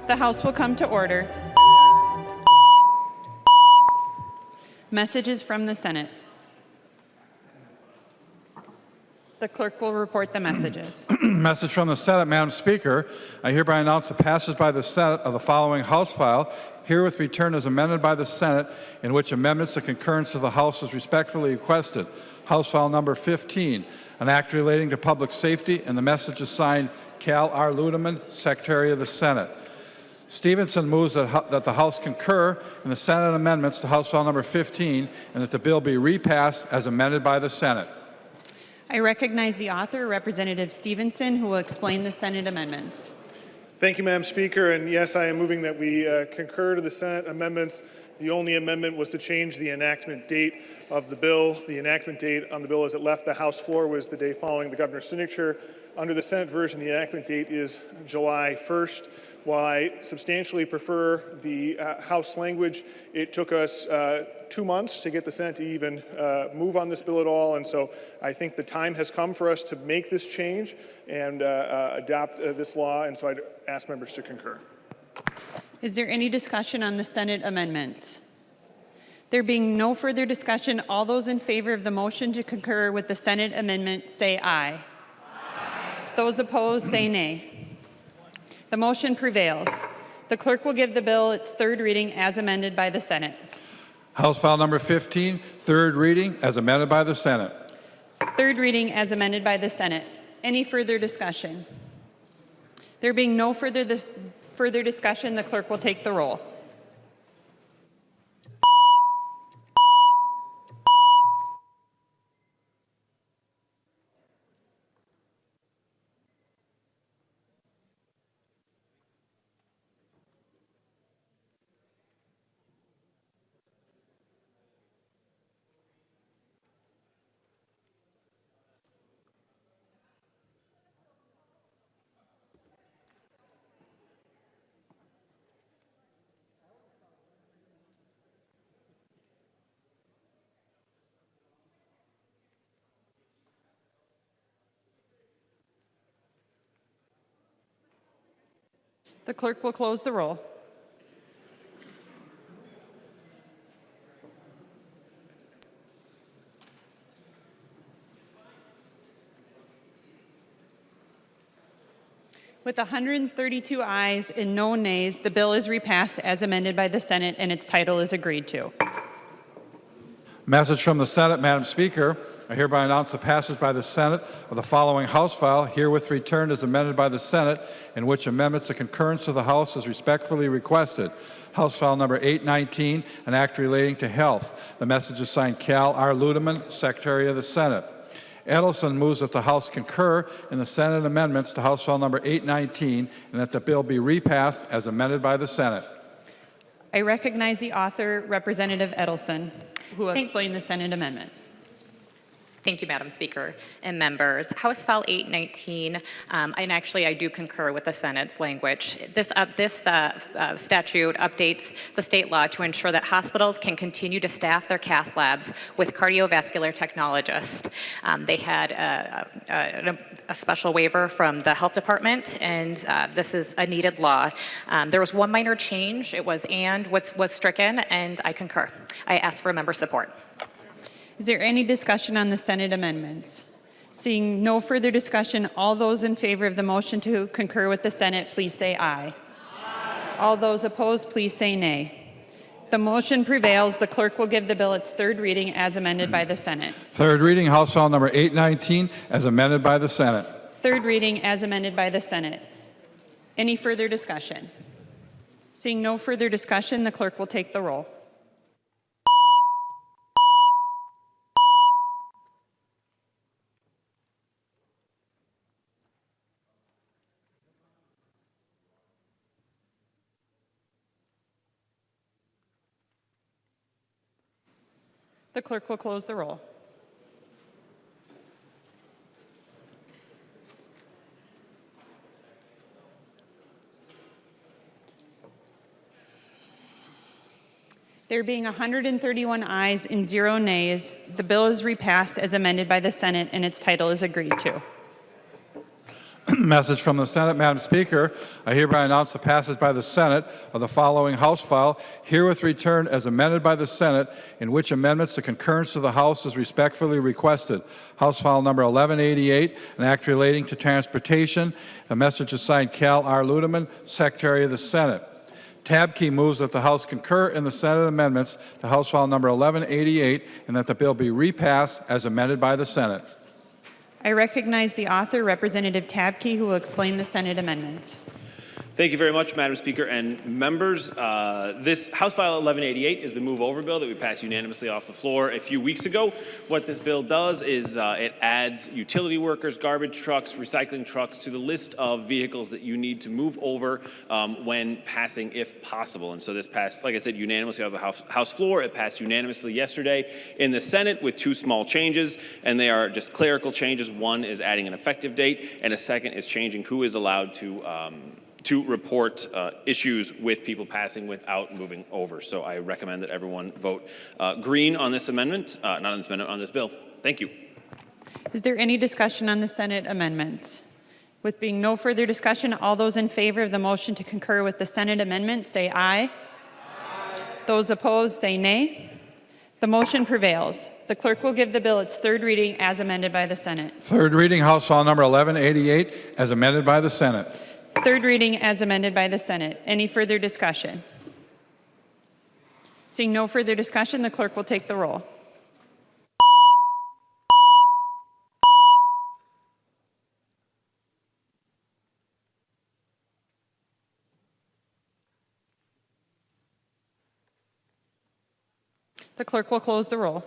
The House will come to order. Messages from the Senate. The clerk will report the messages. Message from the Senate, Madam Speaker. I hereby announce the passage by the Senate of the following House file, herewith returned as amended by the Senate, in which amendments of concurrence of the House is respectfully requested. House file number 15, an act relating to public safety, and the message is signed Cal R. Ludeman, Secretary of the Senate. Stephenson moves that the House concur in the Senate amendments to House file number 15 and that the bill be repassed as amended by the Senate. I recognize the author, Representative Stephenson, who will explain the Senate amendments. Thank you, Madam Speaker. And yes, I am moving that we concur to the Senate amendments. The only amendment was to change the enactment date of the bill. The enactment date on the bill as it left the House floor was the day following the governor's signature. Under the Senate version, the enactment date is July 1st. While I substantially prefer the House language, it took us 2 months to get the Senate to even move on this bill at all. And so I think the time has come for us to make this change and adopt this law. And so I'd ask members to concur. Is there any discussion on the Senate amendments? There being no further discussion, all those in favor of the motion to concur with the Senate amendment say aye. Aye. Those opposed say nay. The motion prevails. The clerk will give the bill its third reading as amended by the Senate. House file number 15, third reading as amended by the Senate. Third reading as amended by the Senate. Any further discussion? There being no further discussion, the clerk will take the roll. The clerk will close the roll. With 132 ayes and no nays, the bill is repassed as amended by the Senate and its title is agreed to. Message from the Senate, Madam Speaker. I hereby announce the passage by the Senate of the following House file, herewith returned as amended by the Senate, in which amendments of concurrence of the House is respectfully requested. House file number 819, an act relating to health. The message is signed Cal R. Ludeman, Secretary of the Senate. Edelson moves that the House concur in the Senate amendments to House file number 819 and that the bill be repassed as amended by the Senate. I recognize the author, Representative Edelson, who will explain the Senate amendment. Thank you, Madam Speaker and members. House File 819, and actually I do concur with the Senate's language. This statute updates the state law to ensure that hospitals can continue to staff their cath labs with cardiovascular technologists. They had a special waiver from the health department, and this is a needed law. There was one minor change. It was "and" was stricken, and I concur. I ask for member support. Is there any discussion on the Senate amendments? Seeing no further discussion, all those in favor of the motion to concur with the Senate, please say aye. Aye. All those opposed, please say nay. The motion prevails. The clerk will give the bill its third reading as amended by the Senate. Third reading, House file number 819, as amended by the Senate. Third reading as amended by the Senate. Any further discussion? Seeing no further discussion, the clerk will take the roll. The clerk will close the roll. There being 131 ayes and 0 nays, the bill is repassed as amended by the Senate and its title is agreed to. Message from the Senate. Madam Speaker, I hereby announce the passage by the Senate of the following House file, herewith returned as amended by the Senate, in which amendments to concurrence of the House is respectfully requested. House file number 1188, an act relating to transportation. A message is signed Cal R. Ludeman, Secretary of the Senate. Tabke moves that the House concur in the Senate amendments to House file number 1188 and that the bill be repassed as amended by the Senate. I recognize the author, Representative Tabke, who will explain the Senate amendments. Thank you very much, Madam Speaker and members. This House File 1188 is the move over bill that we passed unanimously off the floor a few weeks ago. What this bill does is it adds utility workers, garbage trucks, recycling trucks to the list of vehicles that you need to move over when passing, if possible. And so this passed, like I said, unanimously off the House floor. It passed unanimously yesterday in the Senate with two small changes, and they are just clerical changes. One is adding an effective date, and a second is changing who is allowed to report issues with people passing without moving over. So I recommend that everyone vote green on this amendment, not on this amendment, on this bill. Thank you. Is there any discussion on the Senate amendments? With being no further discussion, all those in favor of the motion to concur with the Senate amendment say aye. Aye. Those opposed say nay. The motion prevails. The clerk will give the bill its third reading as amended by the Senate. Third reading, House File number 1188, as amended by the Senate. Third reading as amended by the Senate. Any further discussion? Seeing no further discussion, the clerk will take the roll. The clerk will close the roll.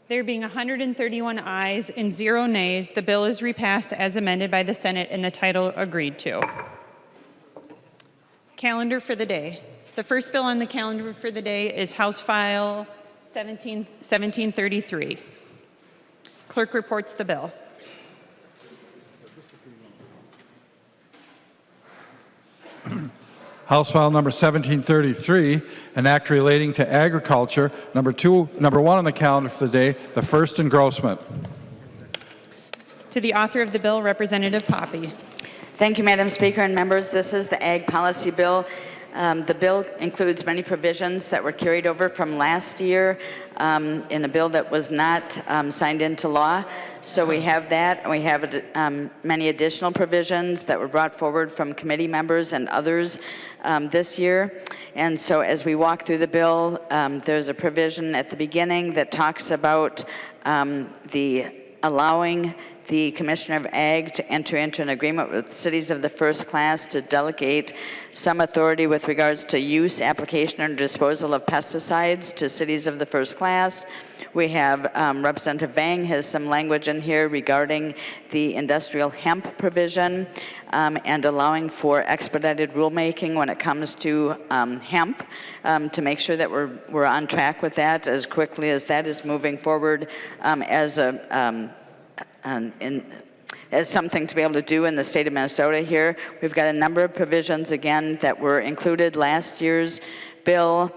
There being 131 ayes and 0 nays, the bill is repassed as amended by the Senate and the title agreed to. Calendar for the day. The first bill on the calendar for the day is House File 1733. Clerk reports the bill. House File number 1733, an act relating to agriculture. Number 1 on the calendar for the day, the first engrossment. To the author of the bill, Representative Poppe. Thank you, Madam Speaker and members. This is the Ag Policy Bill. The bill includes many provisions that were carried over from last year in a bill that was not signed into law. So we have that, and we have many additional provisions that were brought forward from committee members and others this year. And so as we walk through the bill, there's a provision at the beginning that talks about allowing the Commissioner of Ag to enter into an agreement with cities of the first class to delegate some authority with regards to use, application, and disposal of pesticides to cities of the first class. We have Representative Vang has some language in here regarding the industrial hemp provision and allowing for expedited rulemaking when it comes to hemp to make sure that we're on track with that as quickly as that is moving forward as something to be able to do in the state of Minnesota here. We've got a number of provisions, again, that were included last year's bill.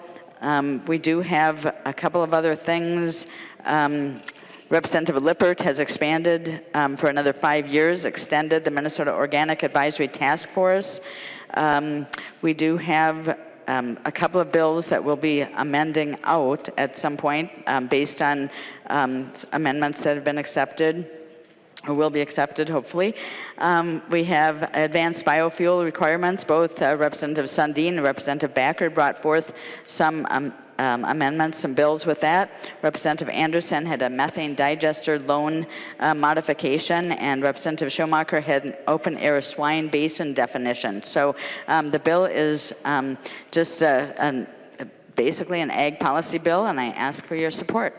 We do have a couple of other things. Representative Lippert has expanded for another 5 years, extended the Minnesota Organic Advisory Task Force. We do have a couple of bills that will be amending out at some point based on amendments that have been accepted or will be accepted, hopefully. We have advanced biofuel requirements. Both Representative Sundin and Representative Backer brought forth some amendments, some bills with that. Representative Anderson had a methane digester loan modification, and Representative Schumacher had an open-air swine basin definition. So the bill is just basically an ag policy bill, and I ask for your support.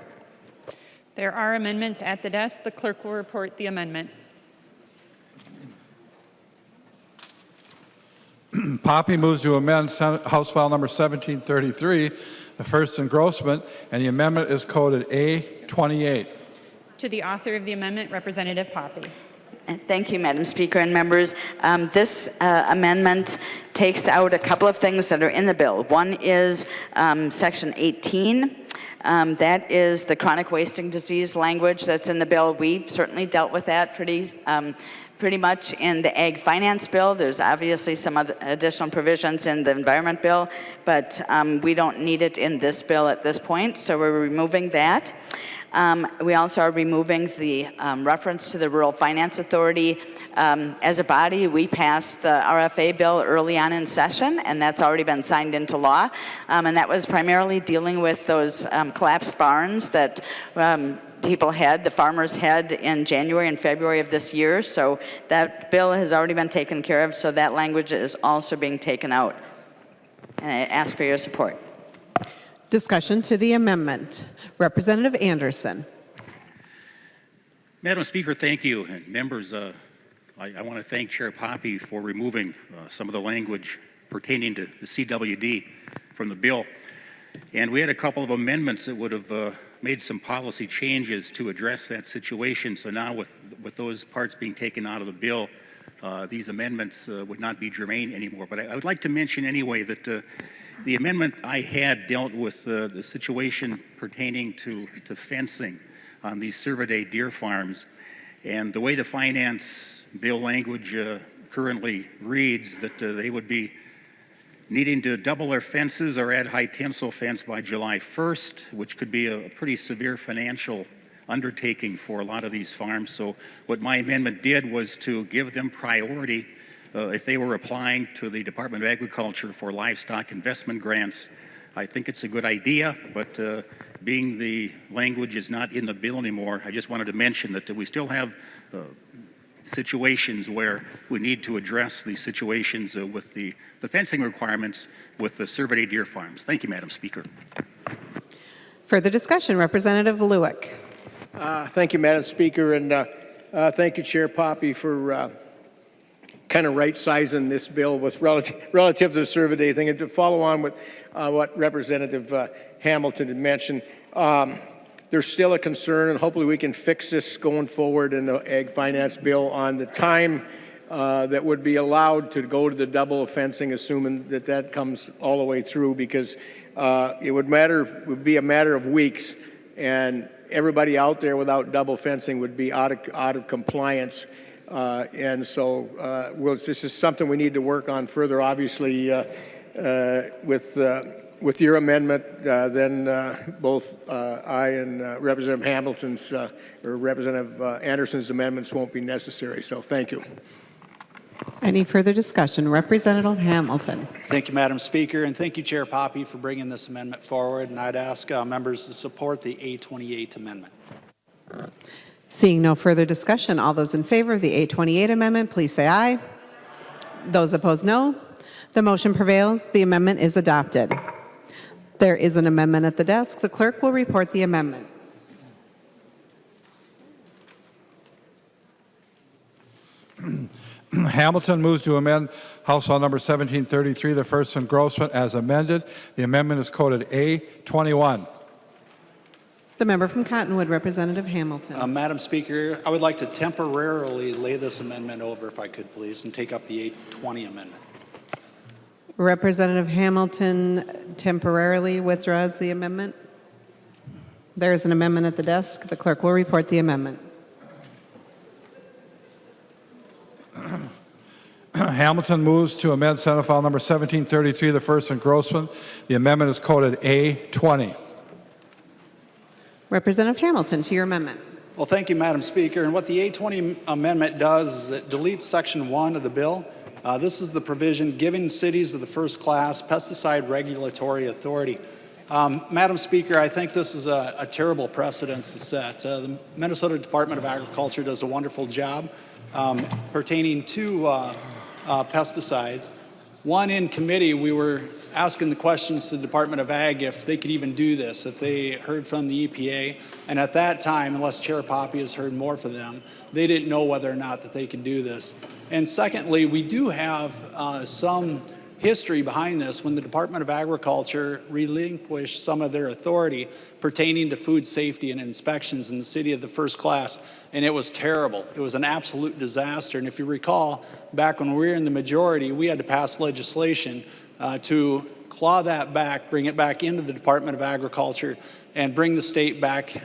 There are amendments at the desk. The clerk will report the amendment. Poppe moves to amend House File number 1733, the first engrossment, and the amendment is coded A28. To the author of the amendment, Representative Poppe. Thank you, Madam Speaker and members. This amendment takes out a couple of things that are in the bill. One is Section 18. That is the chronic wasting disease language that's in the bill. We certainly dealt with that pretty much in the Ag Finance Bill. There's obviously some other additional provisions in the Environment Bill, but we don't need it in this bill at this point, so we're removing that. We also are removing the reference to the Rural Finance Authority. As a body, we passed the RFA bill early on in session, and that's already been signed into law. And that was primarily dealing with those collapsed barns that the farmers had in January and February of this year. So that bill has already been taken care of, so that language is also being taken out. And I ask for your support. Discussion to the amendment. Representative Anderson. Madam Speaker, thank you. And members, I want to thank Chair Poppe for removing some of the language pertaining to the CWD from the bill. And we had a couple of amendments that would have made some policy changes to address that situation. So now with those parts being taken out of the bill, these amendments would not be germane anymore. But I would like to mention anyway that the amendment I had dealt with the situation pertaining to fencing on these Cervidae deer farms. And the way the finance bill language currently reads, that they would be needing to double their fences or add high tensile fence by July 1st, which could be a pretty severe financial undertaking for a lot of these farms. So what my amendment did was to give them priority if they were applying to the Department of Agriculture for livestock investment grants. I think it's a good idea, but being the language is not in the bill anymore, I just wanted to mention that we still have situations where we need to address these situations with the fencing requirements with the Cervidae deer farms. Thank you, Madam Speaker. Further discussion. Representative Lewick. Thank you, Madam Speaker, and thank you, Chair Poppe, for kind of right-sizing this bill with relative to the Cervidae thing. And to follow on with what Representative Hamilton had mentioned, there's still a concern, and hopefully we can fix this going forward in the Ag Finance Bill on the time that would be allowed to go to the double fencing, assuming that comes all the way through, because it would be a matter of weeks, and everybody out there without double fencing would be out of compliance. And so this is something we need to work on further, obviously, with your amendment. Then both I and Representative Hamilton's or Representative Anderson's amendments won't be necessary. So thank you. Any further discussion? Representative Hamilton. Thank you, Madam Speaker, and thank you, Chair Poppe, for bringing this amendment forward. And I'd ask members to support the A28 amendment. Seeing no further discussion, all those in favor of the A28 amendment, please say aye. Those opposed, no. The motion prevails. The amendment is adopted. There is an amendment at the desk. The clerk will report the amendment. Hamilton moves to amend House File Number 1733, the first engrossment, as amended. The amendment is coded A21. The member from Cottonwood, Representative Hamilton. Madam Speaker, I would like to temporarily lay this amendment over, if I could, please, and take up the 820 amendment. Representative Hamilton temporarily withdraws the amendment. There is an amendment at the desk. The clerk will report the amendment. Hamilton moves to amend Senate File Number 1733, the first engrossment. The amendment is coded A20. Representative Hamilton, to your amendment. Well, thank you, Madam Speaker. And what the A20 amendment does is it deletes Section 1 of the bill. This is the provision giving cities of the first class pesticide regulatory authority. Madam Speaker, I think this is a terrible precedent to set. The Minnesota Department of Agriculture does a wonderful job pertaining to pesticides. One, in committee, we were asking the questions to the Department of Ag if they could even do this, if they heard from the EPA. And at that time, unless Chair Poppe has heard more from them, they didn't know whether or not that they could do this. And secondly, we do have some history behind this. When the Department of Agriculture relinquished some of their authority pertaining to food safety and inspections in the city of the first class, and it was terrible. It was an absolute disaster. And if you recall, back when we were in the majority, we had to pass legislation to claw that back, bring it back into the Department of Agriculture, and bring the state back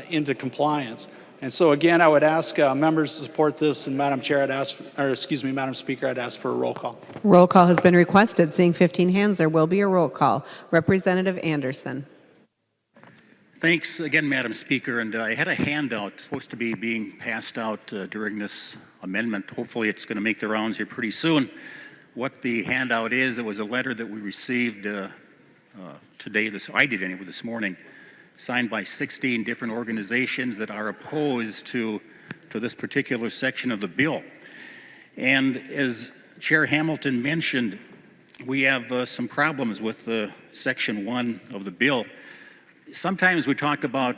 into compliance. And so again, I would ask members to support this, and Madam Chair, Madam Speaker, I'd ask for a roll call. Roll call has been requested. Seeing 15 hands, there will be a roll call. Representative Anderson. Thanks again, Madam Speaker. And I had a handout supposed to be being passed out during this amendment. Hopefully it's going to make the rounds here pretty soon. What the handout is, it was a letter that we received today, I did anyway, this morning, signed by 16 different organizations that are opposed to this particular section of the bill. And as Chair Hamilton mentioned, we have some problems with Section 1 of the bill. Sometimes we talk about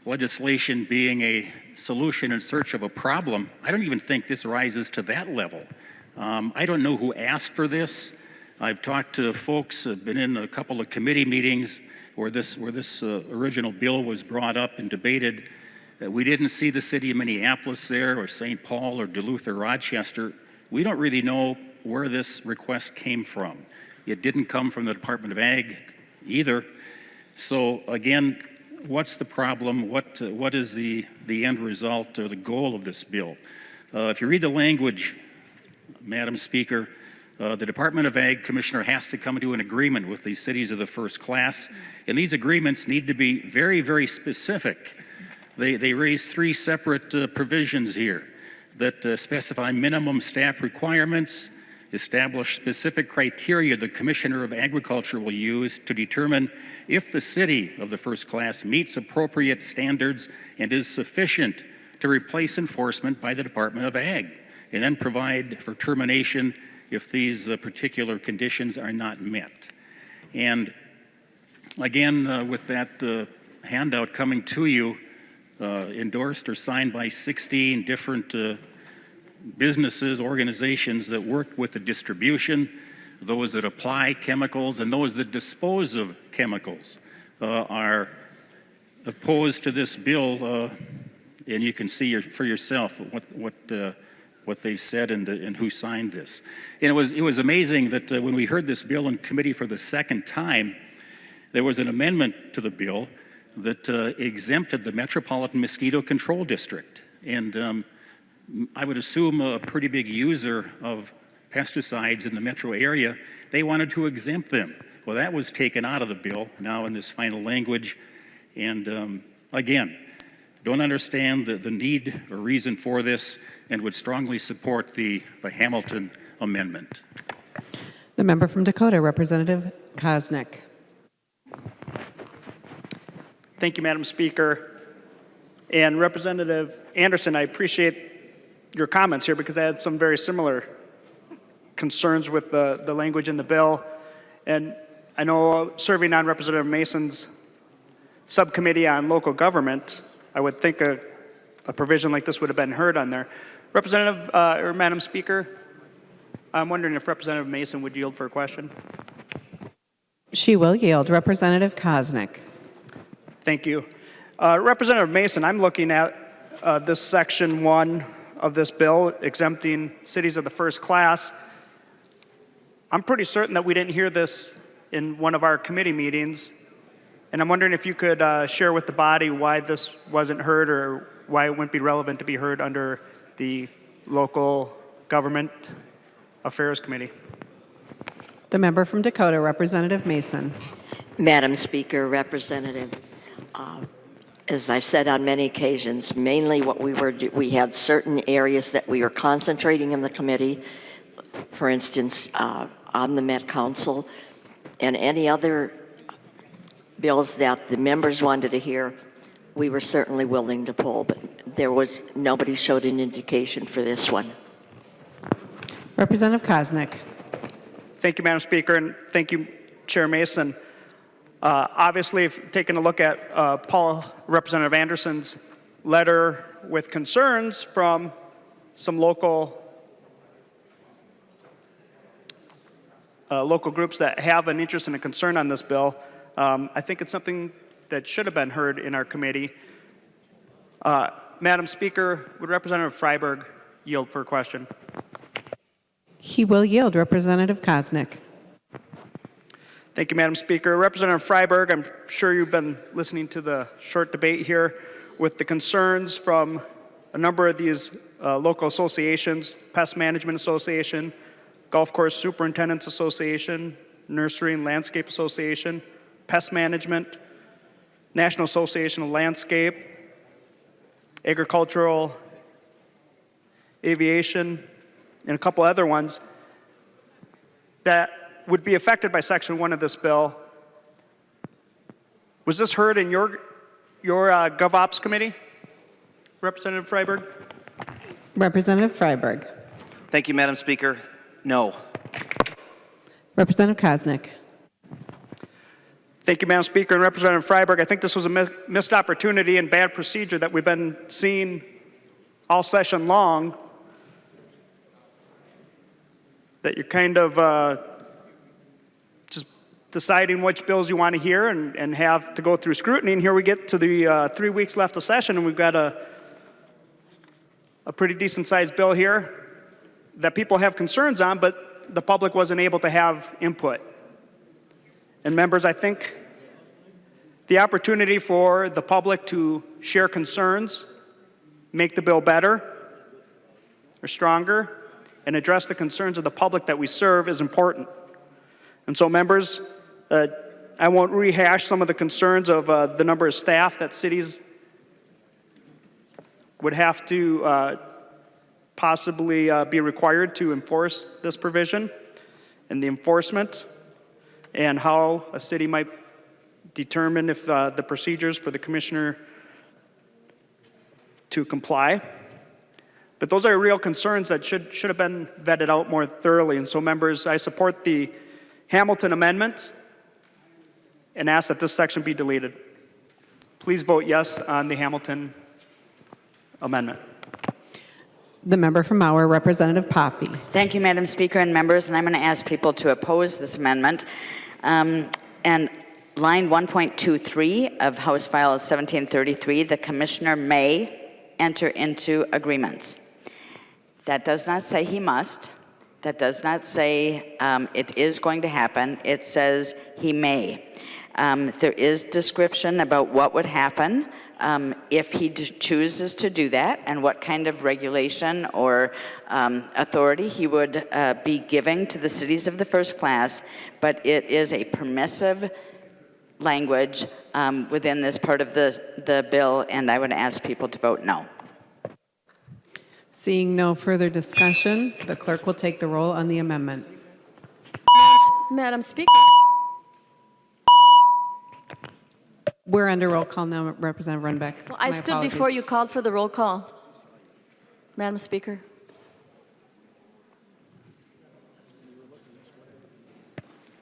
legislation being a solution in search of a problem. I don't even think this rises to that level. I don't know who asked for this. I've talked to folks, been in a couple of committee meetings where this original bill was brought up and debated. We didn't see the city of Minneapolis there, or St. Paul, or Duluth, or Rochester. We don't really know where this request came from. It didn't come from the Department of Ag either. So again, what's the problem? What is the end result or the goal of this bill? If you read the language, Madam Speaker, the Department of Ag Commissioner has to come to an agreement with these cities of the first class, and these agreements need to be very, very specific. They raise three separate provisions here that specify minimum staff requirements, establish specific criteria the Commissioner of Agriculture will use to determine if the city of the first class meets appropriate standards and is sufficient to replace enforcement by the Department of Ag, and then provide for termination if these particular conditions are not met. And again, with that handout coming to you, endorsed or signed by 16 different businesses, organizations that work with the distribution, those that apply chemicals, and those that dispose of chemicals, are opposed to this bill, and you can see for yourself what they said and who signed this. And it was amazing that when we heard this bill in committee for the second time, there was an amendment to the bill that exempted the Metropolitan Mosquito Control District. And I would assume a pretty big user of pesticides in the metro area, they wanted to exempt them. Well, that was taken out of the bill now in this final language. And again, don't understand the need or reason for this, and would strongly support the Hamilton amendment. The member from Dakota, Representative Koznick. Thank you, Madam Speaker. And Representative Anderson, I appreciate your comments here because I had some very similar concerns with the language in the bill. And I know serving on Representative Mason's subcommittee on local government, I would think a provision like this would have been heard on there. Representative, or Madam Speaker, I'm wondering if Representative Mason would yield for a question. She will yield. Representative Koznick. Thank you. Representative Mason, I'm looking at this Section 1 of this bill, exempting cities of the first class. I'm pretty certain that we didn't hear this in one of our committee meetings, and I'm wondering if you could share with the body why this wasn't heard or why it wouldn't be relevant to be heard under the Local Government Affairs Committee. The member from Dakota, Representative Mason. Madam Speaker, Representative, as I've said on many occasions, mainly what we had certain areas that we were concentrating in the committee, for instance, on the Met Council, and any other bills that the members wanted to hear, we were certainly willing to pull, but nobody showed an indication for this one. Representative Koznick. Thank you, Madam Speaker, and thank you, Chair Mason. Obviously, if taking a look at Representative Anderson's letter with concerns from some local local groups that have an interest and a concern on this bill. I think it's something that should have been heard in our committee. Madam Speaker, would Representative Freiberg yield for a question? He will yield. Representative Koznick. Thank you, Madam Speaker. Representative Freiberg, I'm sure you've been listening to the short debate here with the concerns from a number of these local associations, Pest Management Association, Golf Course Superintendents Association, Nursery and Landscape Association, Pest Management, National Association of Landscape, Agricultural, Aviation, and a couple other ones that would be affected by Section 1 of this bill. Was this heard in your GovOps committee, Representative Freiberg? Representative Freiberg. Thank you, Madam Speaker. No. Representative Koznick. Thank you, Madam Speaker. And Representative Freiberg, I think this was a missed opportunity and bad procedure that we've been seeing all session long, that you're kind of just deciding which bills you want to hear and have to go through scrutiny. And here we get to the 3 weeks left of session, and we've got a pretty decent-sized bill here that people have concerns on, but the public wasn't able to have input. And members, I think the opportunity for the public to share concerns, make the bill better or stronger, and address the concerns of the public that we serve is important. And so, members, I won't rehash some of the concerns of the number of staff that cities would have to possibly be required to enforce this provision, and the enforcement, and how a city might determine if the procedures for the commissioner to comply. But those are real concerns that should have been vetted out more thoroughly. And so, members, I support the Hamilton amendment and ask that this section be deleted. Please vote yes on the Hamilton amendment. The member from Mauer, Representative Poppe. Thank you, Madam Speaker and members, and I'm going to ask people to oppose this amendment. And line 1.23 of House File 1733, the commissioner may enter into agreements. That does not say he must. That does not say it is going to happen. It says he may. There is description about what would happen if he chooses to do that, and what kind of regulation or authority he would be giving to the cities of the first class, but it is a permissive language within this part of the bill, and I would ask people to vote no. Seeing no further discussion, the clerk will take the roll on the amendment. Madam Speaker. We're under roll call now, Representative Runbeck. Well, I My stood apologies. before you called for the roll call. Madam Speaker.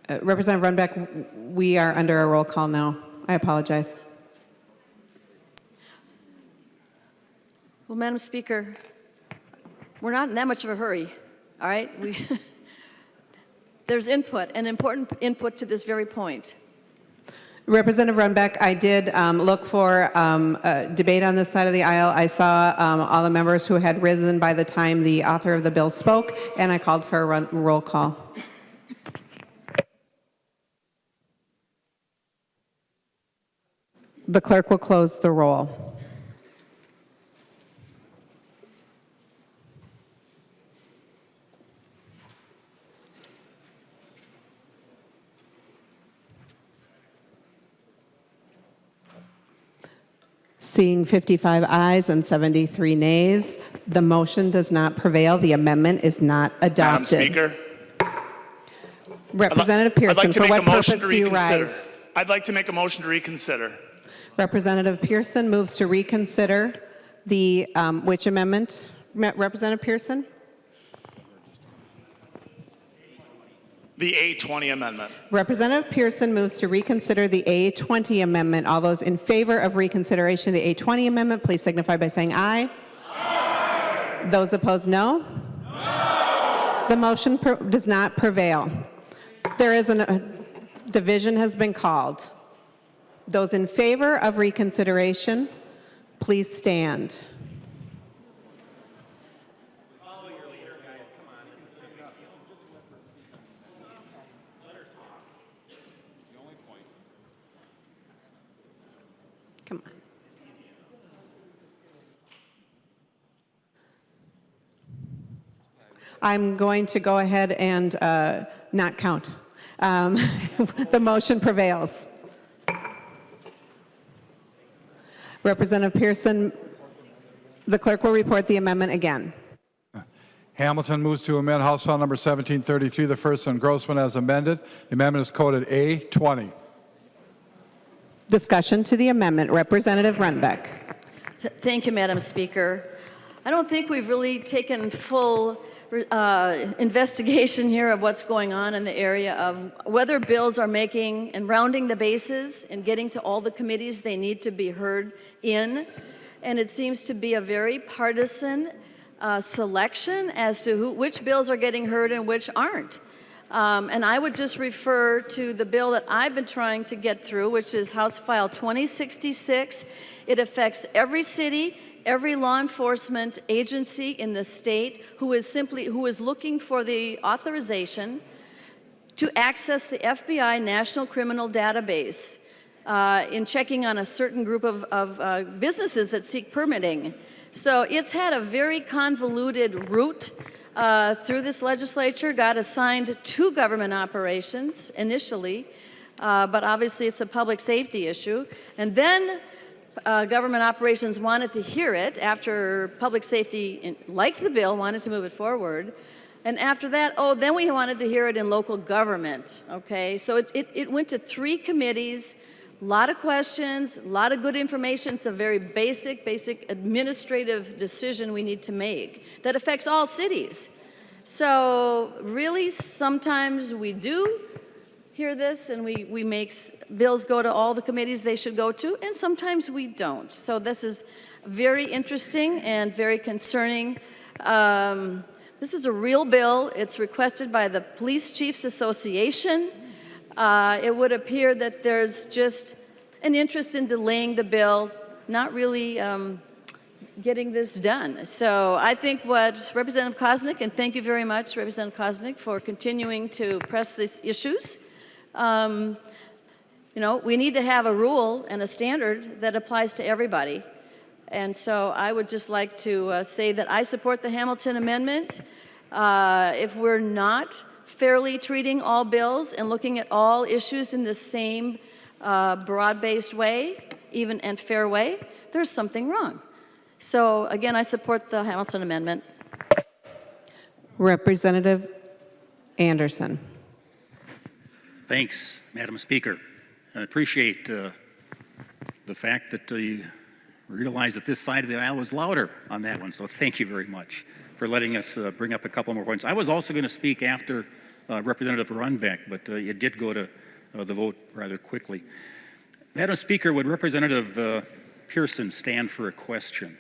Representative Runbeck, we are under a roll call now. I apologize. Well, Madam Speaker, we're not in that much of a hurry, all right? There's input, and important input to this very point. Representative Runbeck, I did look for a debate on this side of the aisle. I saw all the members who had risen by the time the author of the bill spoke, and I called for a roll call. The clerk will close the roll. Seeing 55 ayes and 73 nays, the motion does not prevail. The amendment is not adopted. Madam Speaker, Representative Pearson, for what purpose do you reconsider. rise? I'd like to make a motion to reconsider. Representative Pearson moves to reconsider the, which amendment? Representative Pearson? The A20 amendment. Representative Pearson moves to reconsider the A20 amendment. All those in favor of reconsideration of the A20 amendment, please signify by saying aye. Aye. Those opposed, no. No. The motion does not prevail. There is a division has been called. Those in favor of reconsideration, please stand. Come on. I'm going to go ahead and not count. The motion prevails. Representative Pearson, the clerk will report the amendment again. Hamilton moves to amend House File Number 1733, the first engrossment as amended. The amendment is coded A20. Discussion to the amendment. Representative Runbeck. Thank you, Madam Speaker. I don't think we've really taken full investigation here of what's going on in the area of whether bills are making and rounding the bases and getting to all the committees they need to be heard in. And it seems to be a very partisan selection as to which bills are getting heard and which aren't. And I would just refer to the bill that I've been trying to get through, which is House File 2066. It affects every city, every law enforcement agency in the state who is looking for the authorization to access the FBI National Criminal Database in checking on a certain group of businesses that seek permitting. So it's had a very convoluted route through this legislature, got assigned to government operations initially, but obviously it's a public safety issue. And then government operations wanted to hear it after public safety liked the bill, wanted to move it forward. And after that, then we wanted to hear it in local government, okay? So it went to 3 committees, a lot of questions, a lot of good information. It's a very basic administrative decision we need to make that affects all cities. So really, sometimes we do hear this and we make bills go to all the committees they should go to, and sometimes we don't. So this is very interesting and very concerning. This is a real bill. It's requested by the Police Chiefs Association. It would appear that there's just an interest in delaying the bill, not really getting this done. So I think what Representative Koznick, and thank you very much, Representative Koznick, for continuing to press these issues. You know, we need to have a rule and a standard that applies to everybody. And so I would just like to say that I support the Hamilton Amendment. If we're not fairly treating all bills and looking at all issues in the same broad-based way, even and fair way, there's something wrong. So again, I support the Hamilton Amendment. Representative Anderson. Thanks, Madam Speaker. I appreciate the fact that you realize that this side of the aisle was louder on that one, so thank you very much for letting us bring up a couple more points. I was also going to speak after Representative Runbeck, but it did go to the vote rather quickly. Madam Speaker, would Representative Pearson stand for a question?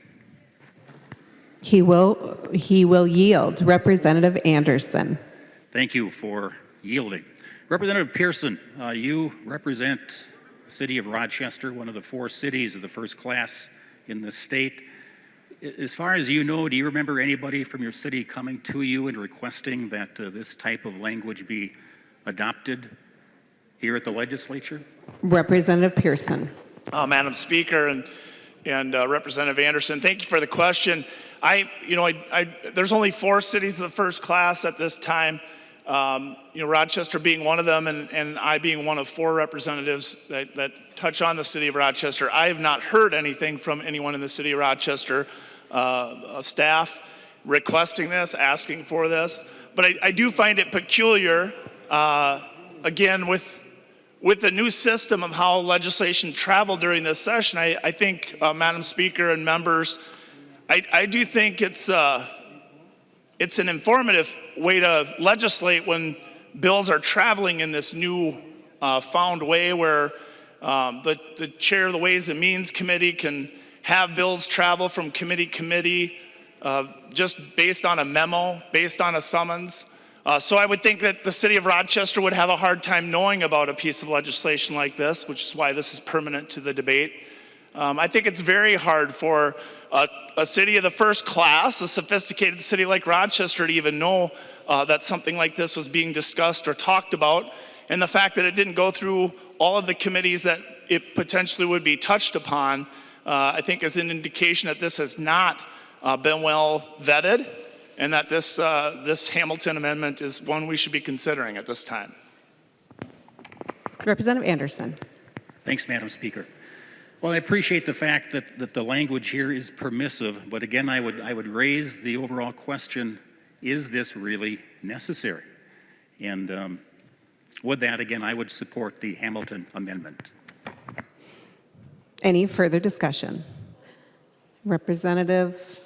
He will yield. Representative Anderson. Thank you for yielding. Representative Pearson, you represent the city of Rochester, one of the 4 cities of the first class in the state. As far as you know, do you remember anybody from your city coming to you and requesting that this type of language be adopted here at the legislature? Representative Pearson. Madam Speaker and Representative Anderson, thank you for the question. There's only 4 cities of the first class at this time. Rochester being one of them, and I being one of 4 representatives that touch on the city of Rochester. I have not heard anything from anyone in the city of Rochester staff requesting this, asking for this. But I do find it peculiar, again, with the new system of how legislation traveled during this session. I think, Madam Speaker and members, I do think it's an informative way to legislate when bills are traveling in this new found way where the chair of the Ways and Means Committee can have bills travel from committee to committee just based on a memo, based on a summons. So I would think that the city of Rochester would have a hard time knowing about a piece of legislation like this, which is why this is permanent to the debate. I think it's very hard for a city of the first class, a sophisticated city like Rochester, to even know that something like this was being discussed or talked about. And the fact that it didn't go through all of the committees that it potentially would be touched upon, I think is an indication that this has not been well vetted, and that this Hamilton amendment is one we should be considering at this time. Representative Anderson. Thanks, Madam Speaker. Well, I appreciate the fact that the language here is permissive, but again, I would raise the overall question, is this really necessary? And with that, again, I would support the Hamilton amendment. Any further discussion? Representative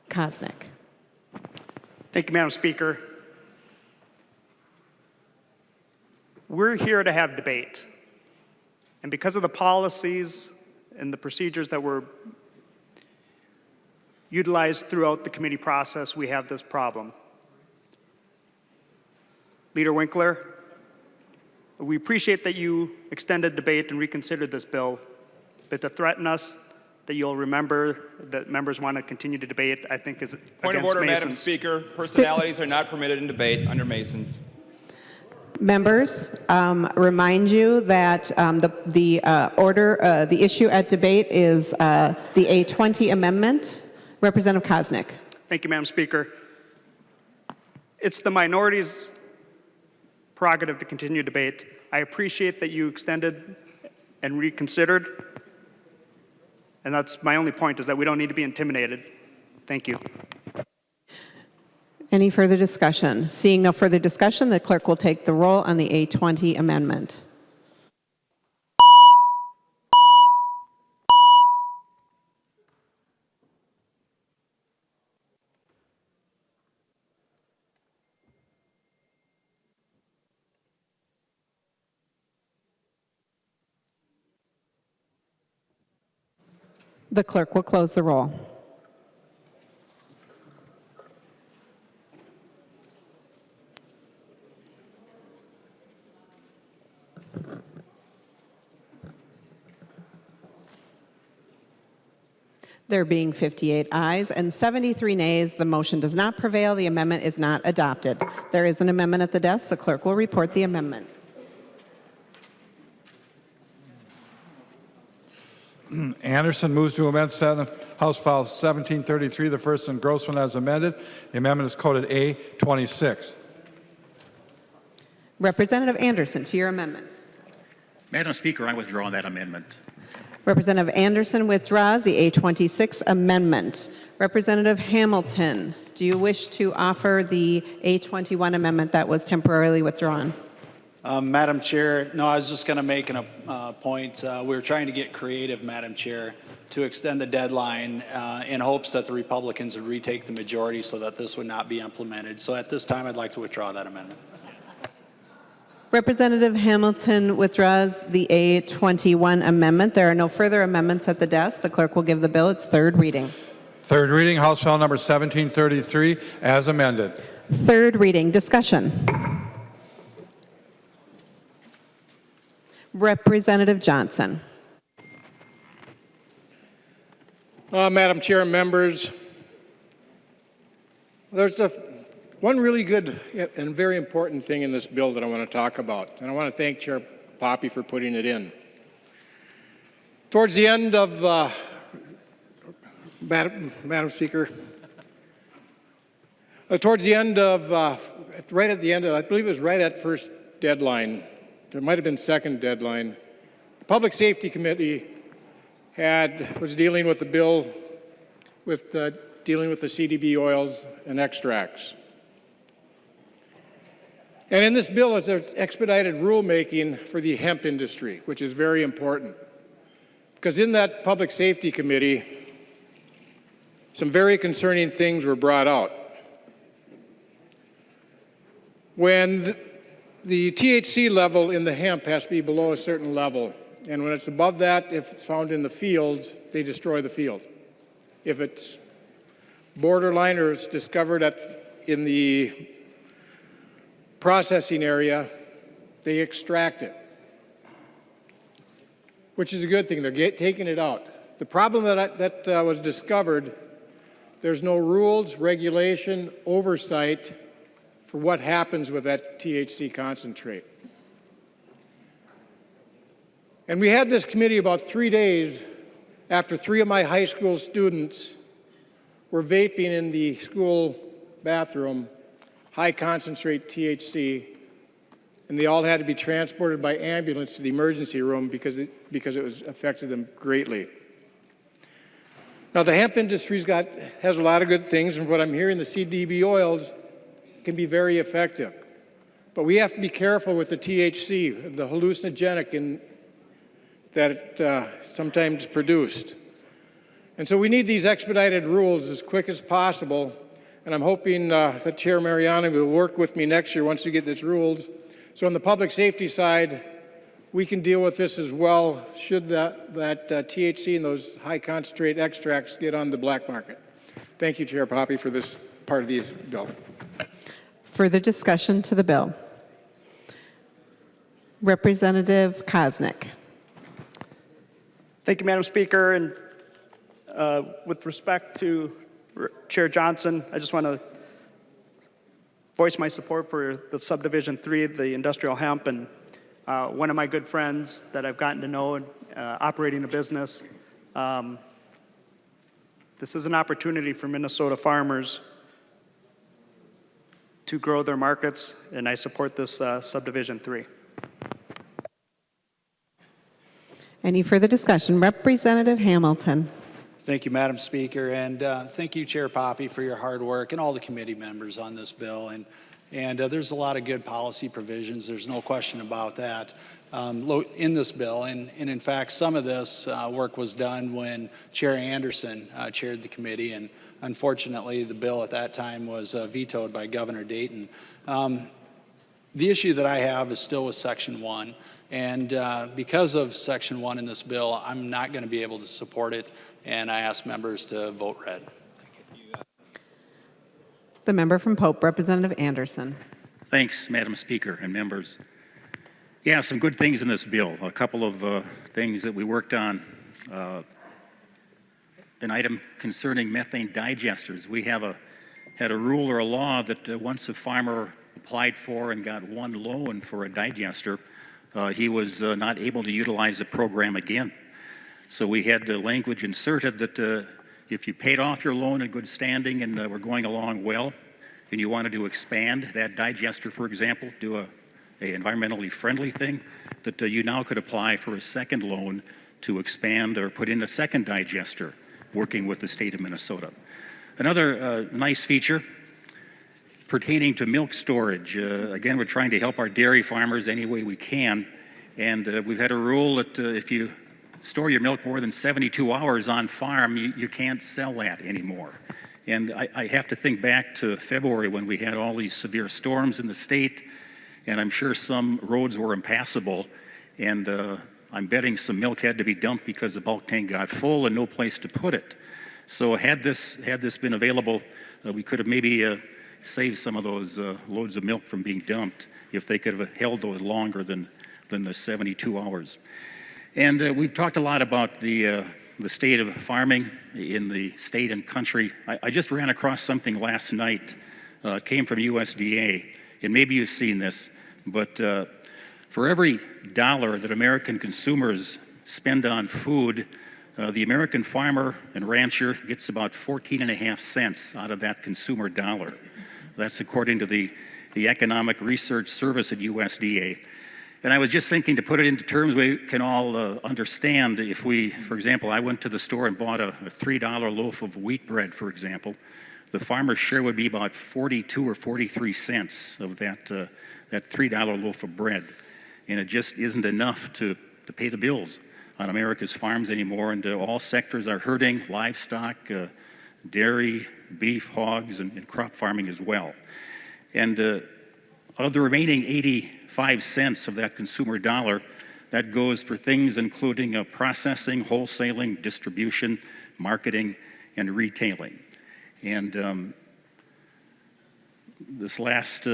Koznick. Thank you, Madam Speaker. We're here to have debate. And because of the policies and the procedures that were utilized throughout the committee process, we have this problem. Leader Winkler, we appreciate that you extended debate and reconsidered this bill, but to threaten us that you'll remember that members want to continue to debate, I think is Point of against order, Madam Masons. Speaker. Personalities are not permitted in debate under Masons. Members, remind you that the issue at debate is the A20 amendment. Representative Koznick. Thank you, Madam Speaker. It's the minority's prerogative to continue debate. I appreciate that you extended and reconsidered. And that's my only point, is that we don't need to be intimidated. Thank you. Any further discussion? Seeing no further discussion, the clerk will take the roll on the A20 amendment. The clerk will close the roll. There being 58 ayes and 73 nays, the motion does not prevail. The amendment is not adopted. There is an amendment at the desk. The clerk will report the amendment. Anderson moves to amend Senate House File 1733, the first engrossment as amended. The amendment is coded A26. Representative Anderson, to your amendment. Madam Speaker, I withdraw that amendment. Representative Anderson withdraws the A26 amendment. Representative Hamilton, do you wish to offer the A21 amendment that was temporarily withdrawn? Madam Chair, no, I was just going to make a point. We were trying to get creative, Madam Chair, to extend the deadline in hopes that the Republicans would retake the majority so that this would not be implemented. So at this time, I'd like to withdraw that amendment. Representative Hamilton withdraws the A21 amendment. There are no further amendments at the desk. The clerk will give the bill its third reading. Third reading, House File number 1733, as amended. Third reading, discussion. Representative Johnson. Madam Chair and members, there's one really good and very important thing in this bill that I want to talk about, and I want to thank Chair Poppe for putting it in. Towards the end of, Madam Speaker, towards the end of, right at the end of, I believe it was right at first deadline, there might have been second deadline, the Public Safety Committee was dealing with the bill with dealing with the CDB oils and extracts. And in this bill is expedited rulemaking for the hemp industry, which is very important. Because in that Public Safety Committee, some very concerning things were brought out. When the THC level in the hemp has to be below a certain level, and when it's above that, if it's found in the fields, they destroy the field. If it's borderline or it's discovered in the processing area, they extract it, which is a good thing. They're taking it out. The problem that was discovered, there's no rules, regulation, oversight for what happens with that THC concentrate. And we had this committee about 3 days after 3 of my high school students were vaping in the school bathroom, high concentrate THC, and they all had to be transported by ambulance to the emergency room because it was affected them greatly. Now the hemp industry has a lot of good things, and what I'm hearing, the CBD oils can be very effective. But we have to be careful with the THC, the hallucinogenic that it sometimes produced. And so we need these expedited rules as quick as possible, and I'm hoping that Chair Mariani will work with me next year once we get these rules. So on the public safety side, we can deal with this as well should that THC and those high concentrate extracts get on the black market. Thank you, Chair Poppe, for this part of the bill. Further discussion to the bill. Representative Koznick. Thank you, Madam Speaker. And with respect to Chair Johnson, I just want to voice my support for the subdivision 3, the industrial hemp, and one of my good friends that I've gotten to know operating a business. This is an opportunity for Minnesota farmers to grow their markets, and I support this subdivision 3. Any further discussion? Representative Hamilton. Thank you, Madam Speaker, and thank you, Chair Poppe, for your hard work and all the committee members on this bill. And there's a lot of good policy provisions. There's no question about that in this bill. And in fact, some of this work was done when Chair Anderson chaired the committee, and unfortunately, the bill at that time was vetoed by Governor Dayton. The issue that I have is still with Section 1. And because of Section 1 in this bill, I'm not going to be able to support it, and I ask members to vote red. The member from Poppe, Representative Anderson. Thanks, Madam Speaker and members. Yeah, some good things in this bill. A couple of things that we worked on. An item concerning methane digesters. We had a rule or a law that once a farmer applied for and got one loan for a digester, he was not able to utilize the program again. So we had the language inserted that if you paid off your loan in good standing and were going along well, and you wanted to expand that digester, for example, do a environmentally friendly thing, that you now could apply for a second loan to expand or put in a second digester, working with the state of Minnesota. Another nice feature pertaining to milk storage. Again, we're trying to help our dairy farmers any way we can, and we've had a rule that if you store your milk more than 72 hours on farm, you can't sell that anymore. And I have to think back to February when we had all these severe storms in the state, and I'm sure some roads were impassable, and I'm betting some milk had to be dumped because the bulk tank got full and no place to put it. So had this been available, we could have maybe saved some of those loads of milk from being dumped if they could have held those longer than the 72 hours. And we've talked a lot about the state of farming in the state and country. I just ran across something last night. It came from USDA, and maybe you've seen this, but for every dollar that American consumers spend on food, the American farmer and rancher gets about 14.5 cents out of that consumer dollar. That's according to the Economic Research Service at USDA. And I was just thinking to put it into terms we can all understand. If we, for example, I went to the store and bought a $3 loaf of wheat bread, for example, the farmer's share would be about 42 or 43 cents of that $3 loaf of bread. And it just isn't enough to pay the bills on America's farms anymore, and all sectors are hurting, livestock, dairy, beef, hogs, and crop farming as well. And of the remaining 85 cents of that consumer dollar, that goes for things including processing, wholesaling, distribution, marketing, and retailing. And this last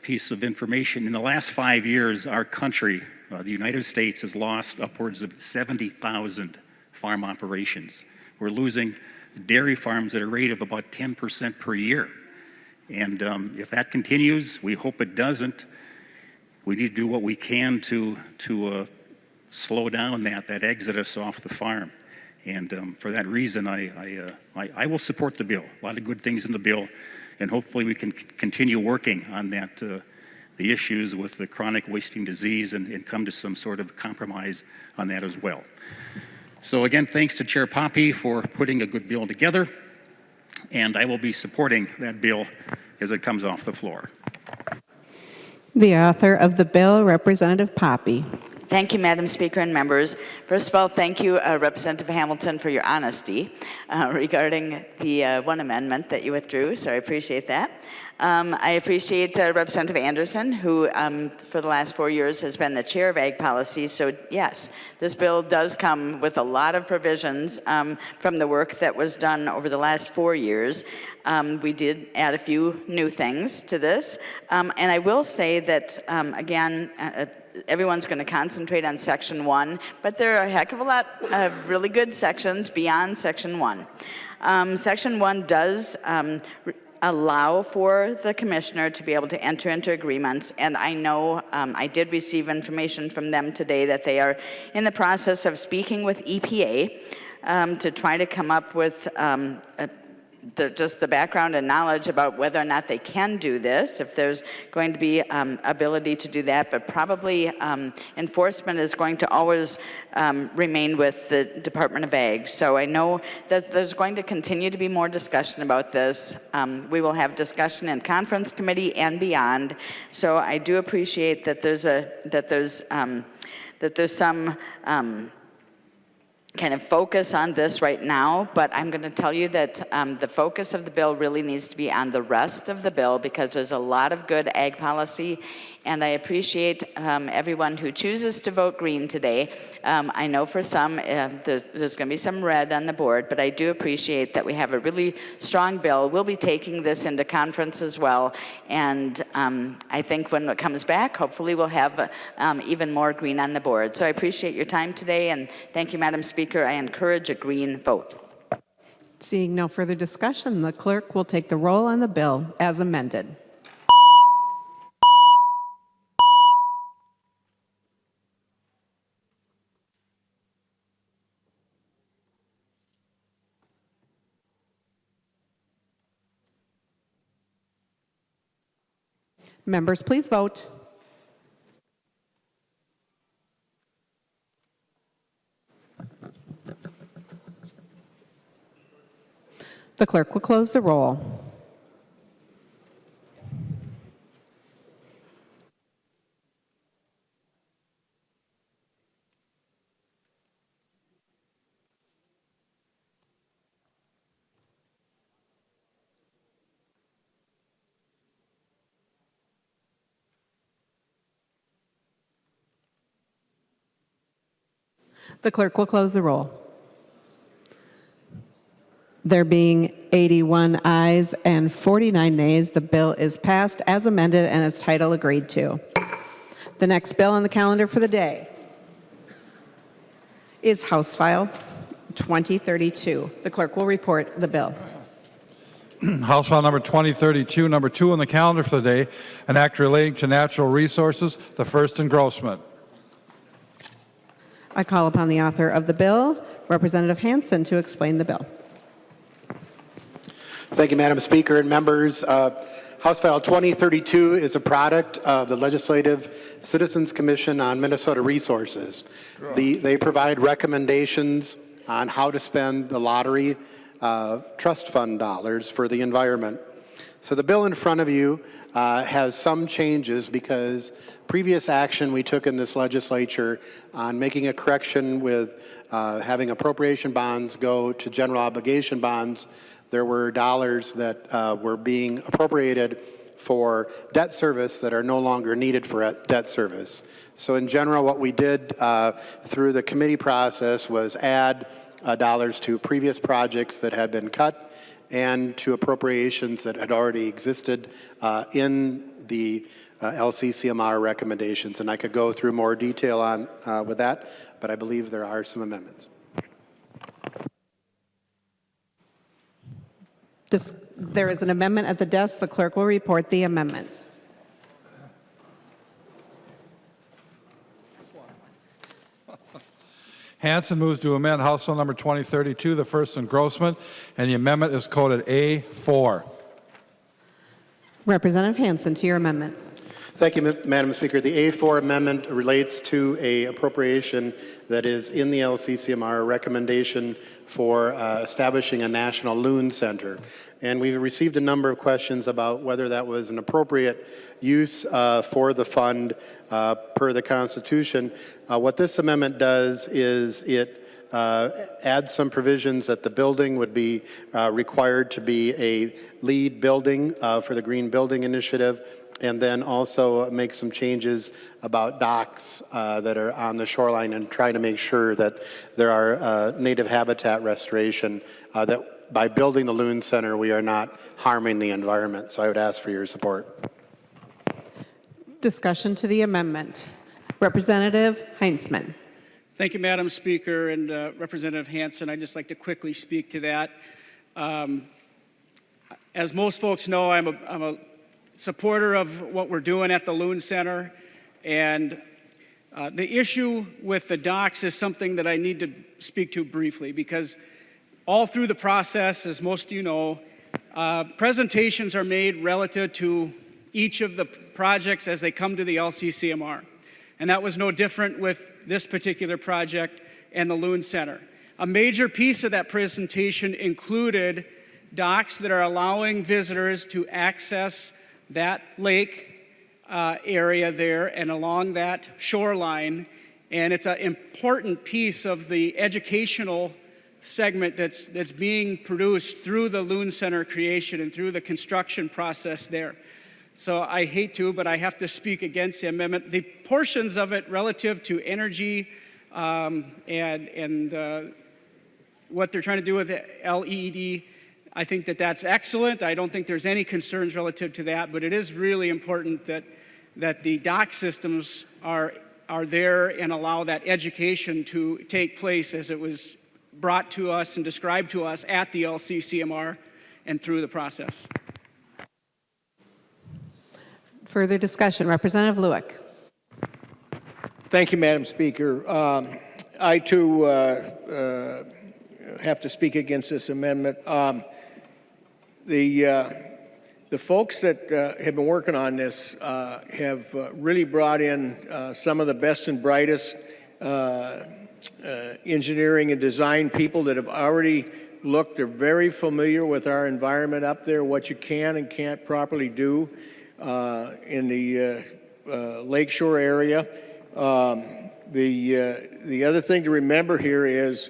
piece of information. In the last 5 years, our country, the United States, has lost upwards of 70,000 farm operations. We're losing dairy farms at a rate of about 10% per year. And if that continues, we hope it doesn't, we need to do what we can to slow down that exodus off the farm. And for that reason, I will support the bill. A lot of good things in the bill, and hopefully we can continue working on that, the issues with the chronic wasting disease, and come to some sort of compromise on that as well. So again, thanks to Chair Poppe for putting a good bill together, and I will be supporting that bill as it comes off the floor. The author of the bill, Representative Poppe. Thank you, Madam Speaker and members. First of all, thank you, Representative Hamilton, for your honesty regarding the one amendment that you withdrew, so I appreciate that. I appreciate Representative Anderson, who for the last 4 years has been the chair of Ag Policy. So yes, this bill does come with a lot of provisions from the work that was done over the last 4 years. We did add a few new things to this. And I will say that, again, everyone's going to concentrate on Section 1, but there are a heck of a lot of really good sections beyond Section 1. Section 1 does allow for the commissioner to be able to enter into agreements, and I know I did receive information from them today that they are in the process of speaking with EPA to try to come up with just the background and knowledge about whether or not they can do this, if there's going to be ability to do that, but probably enforcement is going to always remain with the Department of Ag. So I know that there's going to continue to be more discussion about this. We will have discussion in conference committee and beyond. So I do appreciate that there's some kind of focus on this right now, but I'm going to tell you that the focus of the bill really needs to be on the rest of the bill, because there's a lot of good ag policy, and I appreciate everyone who chooses to vote green today. I know for some there's going to be some red on the board, but I do appreciate that we have a really strong bill. We'll be taking this into conference as well, and I think when it comes back, hopefully we'll have even more green on the board. So I appreciate your time today, and thank you, Madam Speaker. I encourage a green vote. Seeing no further discussion, the clerk will take the roll on the bill as amended. Members, please vote. The clerk will close the roll. The clerk will close the roll. There being 81 ayes and 49 nays, the bill is passed as amended and its title agreed to. The next bill on the calendar for the day is House File 2032. The clerk will report the bill. House File number 2032, number 2 on the calendar for the day, an act relating to natural resources, the first engrossment. I call upon the author of the bill, Representative Hansen, to explain the bill. Thank you, Madam Speaker and members. House File 2032 is a product of the Legislative Citizens Commission on Minnesota Resources. They provide recommendations on how to spend the lottery trust fund dollars for the environment. So the bill in front of you has some changes because previous action we took in this legislature on making a correction with having appropriation bonds go to general obligation bonds, there were dollars that were being appropriated for debt service that are no longer needed for debt service. So in general, what we did through the committee process was add dollars to previous projects that had been cut and to appropriations that had already existed in the LCCMR recommendations. And I could go through more detail on with that, but I believe there are some amendments. There is an amendment at the desk. The clerk will report the amendment. Hansen moves to amend House Bill number 2032, the first engrossment, and the amendment is coded A4. Representative Hansen, to your amendment. Thank you, Madam Speaker. The A4 amendment relates to a appropriation that is in the LCCMR recommendation for establishing a national loon center. And we've received a number of questions about whether that was an appropriate use for the fund per the Constitution. What this amendment does is it adds some provisions that the building would be required to be a lead building for the Green Building Initiative, and then also make some changes about docks that are on the shoreline and trying to make sure that there are native habitat restoration, that by building the Loon Center, we are not harming the environment. So I would ask for your support. Discussion to the amendment. Representative Heinzman. Thank you, Madam Speaker, and Representative Hansen. I'd just like to quickly speak to that. As most folks know, I'm a supporter of what we're doing at the Loon Center, and the issue with the docks is something that I need to speak to briefly, because all through the process, as most of you know, presentations are made relative to each of the projects as they come to the LCCMR. And that was no different with this particular project and the Loon Center. A major piece of that presentation included docks that are allowing visitors to access that lake area there and along that shoreline. And it's an important piece of the educational segment that's being produced through the Loon Center creation and through the construction process there. So I hate to, but I have to speak against the amendment. The portions of it relative to energy and what they're trying to do with the LED, I think that that's excellent. I don't think there's any concerns relative to that, but it is really important that the dock systems are there and allow that education to take place as it was brought to us and described to us at the LCCMR and through the process. Further discussion. Representative Lewick. Thank you, Madam Speaker. I, too, have to speak against this amendment. The folks that have been working on this have really brought in some of the best and brightest engineering and design people that have already looked. They're very familiar with our environment up there, what you can and can't properly do in the lakeshore area. The other thing to remember here is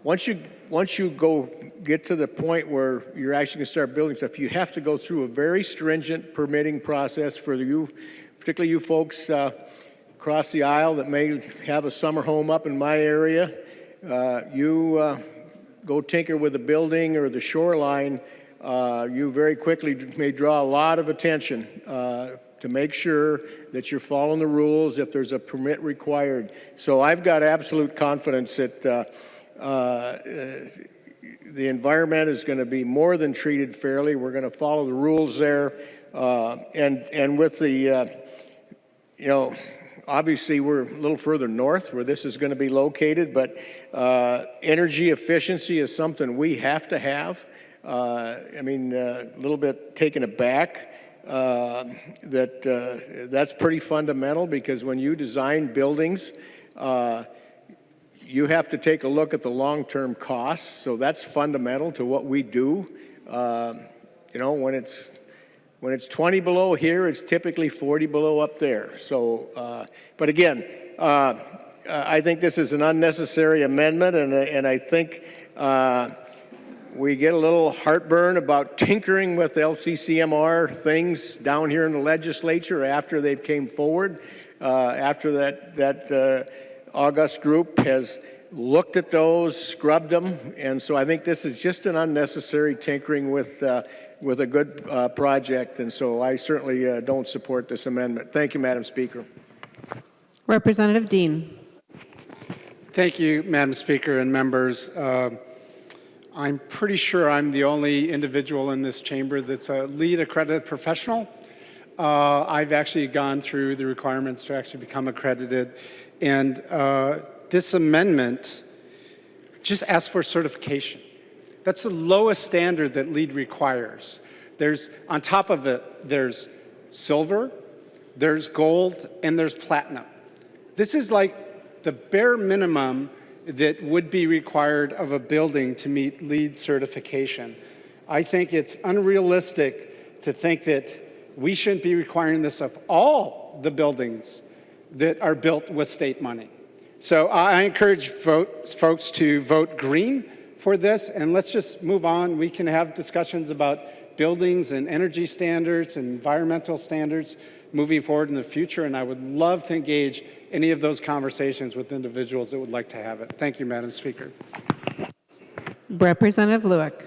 once you go get to the point where you're actually going to start building stuff, you have to go through a very stringent permitting process for you, particularly you folks across the aisle that may have a summer home up in my area. You go tinker with the building or the shoreline, you very quickly may draw a lot of attention to make sure that you're following the rules if there's a permit required. So I've got absolute confidence that the environment is going to be more than treated fairly. We're going to follow the rules there. And with the, obviously we're a little further north where this is going to be located, but energy efficiency is something we have to have. A little bit taken aback that's pretty fundamental, because when you design buildings, you have to take a look at the long-term costs. So that's fundamental to what we do. When it's 20 below here, it's typically 40 below up there. So, but again, I think this is an unnecessary amendment, and I think we get a little heartburn about tinkering with LCCMR things down here in the legislature after they've came forward, after that august group has looked at those, scrubbed them, and so I think this is just an unnecessary tinkering with a good project, and so I certainly don't support this amendment. Thank you, Madam Speaker. Representative Dean. Thank you, Madam Speaker and members. I'm pretty sure I'm the only individual in this chamber that's a LEED accredited professional. I've actually gone through the requirements to actually become accredited, and this amendment just asks for certification. That's the lowest standard that LEED requires. There's, on top of it, there's silver, there's gold, and there's platinum. This is like the bare minimum that would be required of a building to meet LEED certification. I think it's unrealistic to think that we shouldn't be requiring this of all the buildings that are built with state money. So I encourage folks to vote green for this, and let's just move on. We can have discussions about buildings and energy standards and environmental standards moving forward in the future, and I would love to engage any of those conversations with individuals that would like to have it. Thank you, Madam Speaker. Representative Lueck.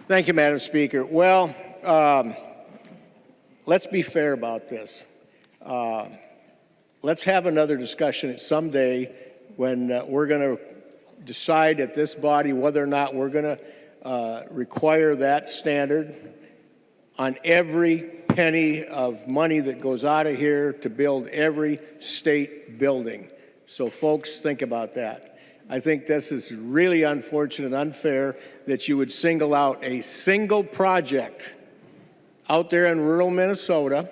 Thank you, Madam Speaker. Well, let's be fair about this. Let's have another discussion someday when we're going to decide at this body whether or not we're going to require that standard on every penny of money that goes out of here to build every state building. So folks, think about that. I think this is really unfortunate and unfair that you would single out a single project out there in rural Minnesota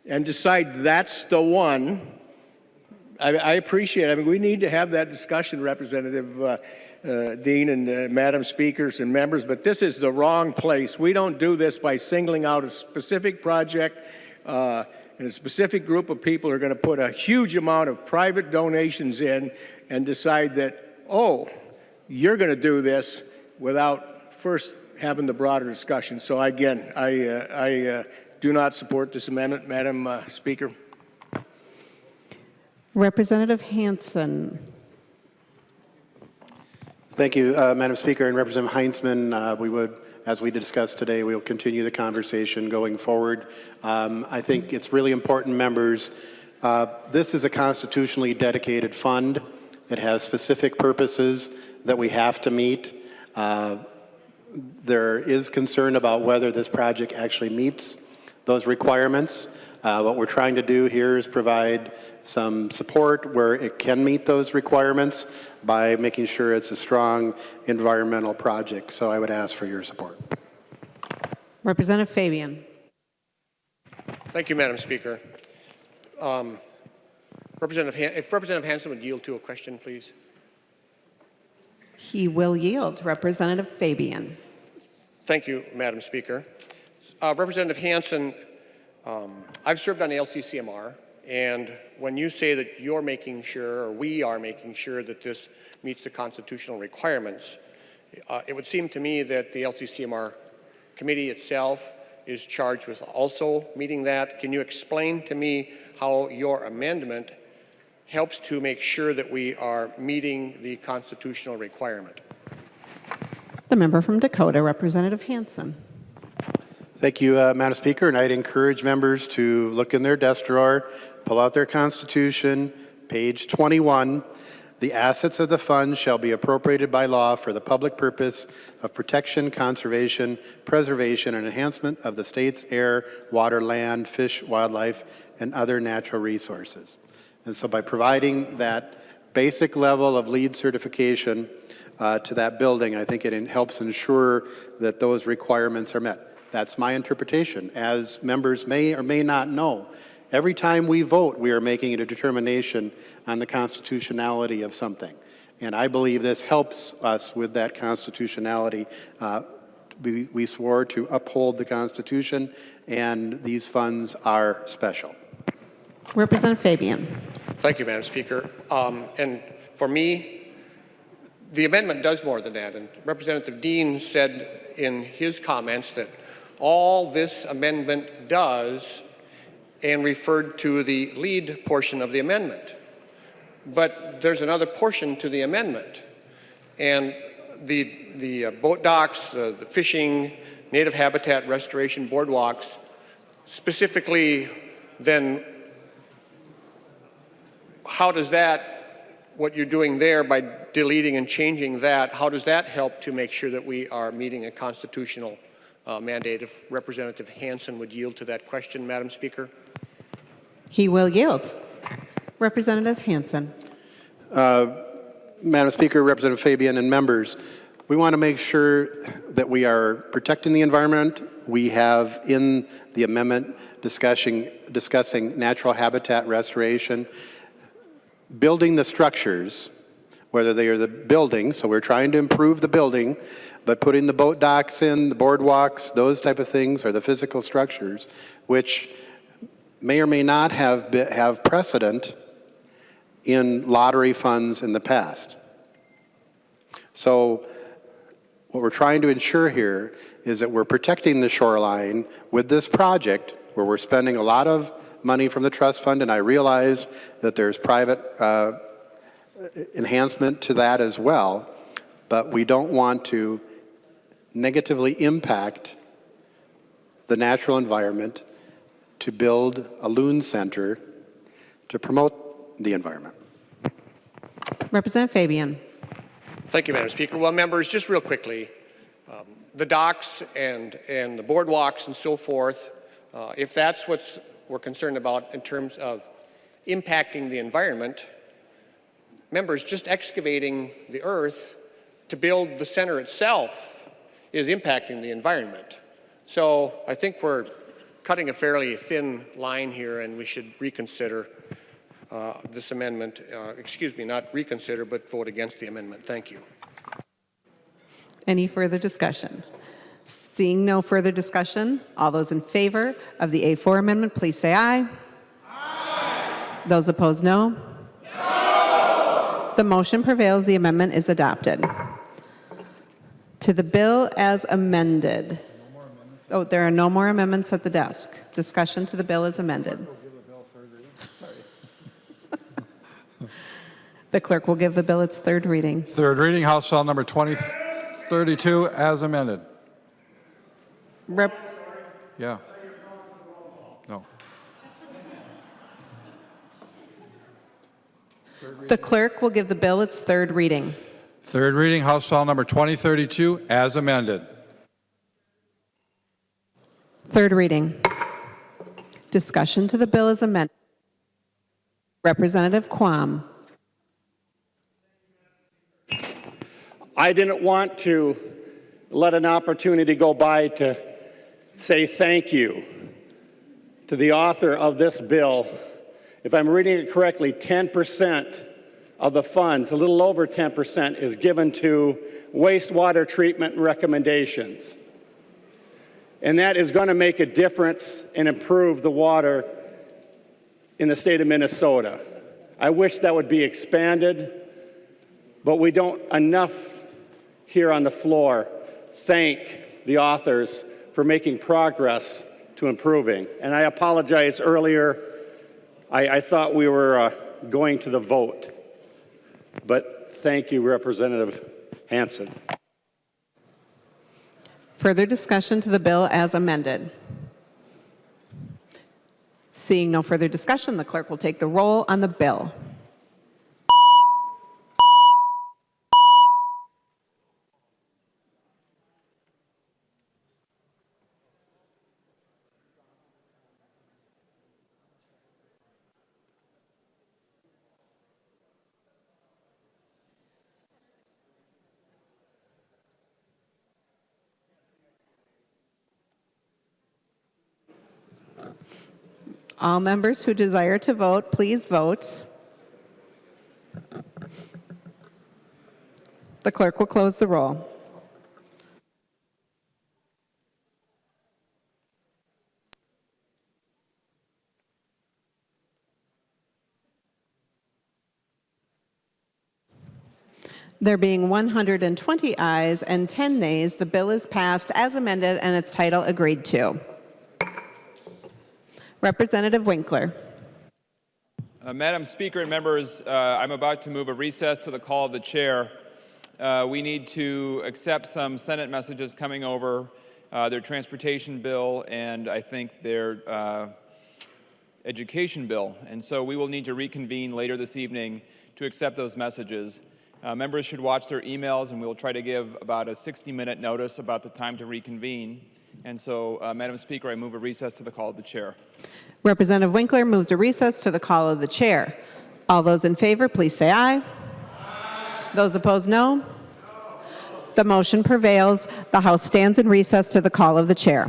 and decide that's the one. I appreciate it. I mean, we need to have that discussion, Representative Dean and Madam Speakers and members, but this is the wrong place. We don't do this by singling out a specific project and a specific group of people who are going to put a huge amount of private donations in and decide that, oh, you're going to do this without first having the broader discussion. So again, I do not support this amendment, Madam Speaker. Representative Hansen. Thank you, Madam Speaker, and Representative Heinzman. We would, as we discussed today, we will continue the conversation going forward. I think it's really important, members. This is a constitutionally dedicated fund. It has specific purposes that we have to meet. There is concern about whether this project actually meets those requirements. What we're trying to do here is provide some support where it can meet those requirements by making sure it's a strong environmental project. So I would ask for your support. Representative Fabian. Thank you, Madam Speaker. If Representative Hansen would yield to a question, please. He will yield. Representative Fabian. Thank you, Madam Speaker. Representative Hansen, I've served on the LCCMR, and when you say that you're making sure, or we are making sure that this meets the constitutional requirements, it would seem to me that the LCCMR committee itself is charged with also meeting that. Can you explain to me how your amendment helps to make sure that we are meeting the constitutional requirement? The member from Dakota, Representative Hansen. Thank you, Madam Speaker, and I'd encourage members to look in their desk drawer, pull out their Constitution, page 21. The assets of the fund shall be appropriated by law for the public purpose of protection, conservation, preservation, and enhancement of the state's air, water, land, fish, wildlife, and other natural resources. And so by providing that basic level of LEED certification to that building, I think it helps ensure that those requirements are met. That's my interpretation. As members may or may not know, every time we vote, we are making a determination on the constitutionality of something. And I believe this helps us with that constitutionality. We swore to uphold the Constitution, and these funds are special. Representative Fabian. Thank you, Madam Speaker. And for me, the amendment does more than that. And Representative Dean said in his comments that all this amendment does, and referred to the LEED portion of the amendment. But there's another portion to the amendment. And the boat docks, the fishing, native habitat restoration boardwalks, specifically then how does that, what you're doing there by deleting and changing that, how does that help to make sure that we are meeting a constitutional mandate? If Representative Hansen would yield to that question, Madam Speaker. He will yield. Representative Hansen. Madam Speaker, Representative Fabian, and members, we want to make sure that we are protecting the environment. We have in the amendment discussing natural habitat restoration, building the structures, whether they are the building, so we're trying to improve the building, but putting the boat docks in, the boardwalks, those type of things are the physical structures, which may or may not have precedent in lottery funds in the past. So what we're trying to ensure here is that we're protecting the shoreline with this project where we're spending a lot of money from the trust fund, and I realize that there's private enhancement to that as well, but we don't want to negatively impact the natural environment to build a loon center to promote the environment. Representative Fabian. Thank you, Madam Speaker. Well, members, just real quickly, the docks and the boardwalks and so forth, if that's what we're concerned about in terms of impacting the environment, members, just excavating the earth to build the center itself is impacting the environment. So I think we're cutting a fairly thin line here, and we should reconsider this amendment. Excuse me, not reconsider, but vote against the amendment. Thank you. Any further discussion? Seeing no further discussion, all those in favor of the A4 amendment, please say aye. Aye. Those opposed, no. No. The motion prevails. The amendment is adopted. To the bill as amended. Oh, there are no more amendments at the desk. Discussion to the bill as amended. The clerk will give the bill its third reading. Third reading, House File Number 2032, as amended. Yeah. No. The clerk will give the bill its third reading. Third reading, House File Number 2032, as amended. Third reading. Discussion to the bill as amended. Representative Quam. I didn't want to let an opportunity go by to say thank you to the author of this bill. If I'm reading it correctly, 10% of the funds, a little over 10%, is given to wastewater treatment recommendations. And that is going to make a difference and improve the water in the state of Minnesota. I wish that would be expanded, but we don't enough here on the floor thank the authors for making progress to improving. And I apologize earlier, I thought we were going to the vote. But thank you, Representative Hansen. Further discussion to the bill as amended. Seeing no further discussion, the clerk will take the roll on the bill. All members who desire to vote, please vote. The clerk will close the roll. There being 120 ayes and 10 nays, the bill is passed as amended and its title agreed to. Representative Winkler. Madam Speaker and members, I'm about to move a recess to the call of the chair. we need to accept some Senate messages coming over, their transportation bill, and I think their education bill. And so we will need to reconvene later this evening to accept those messages. Members should watch their emails, and we will try to give about a 60-minute notice about the time to reconvene. And so, Madam Speaker, I move a recess to the call of the chair. Representative Winkler moves a recess to the call of the chair. All those in favor, please say aye. Those opposed, no. The motion prevails. The House stands in recess to the call of the chair.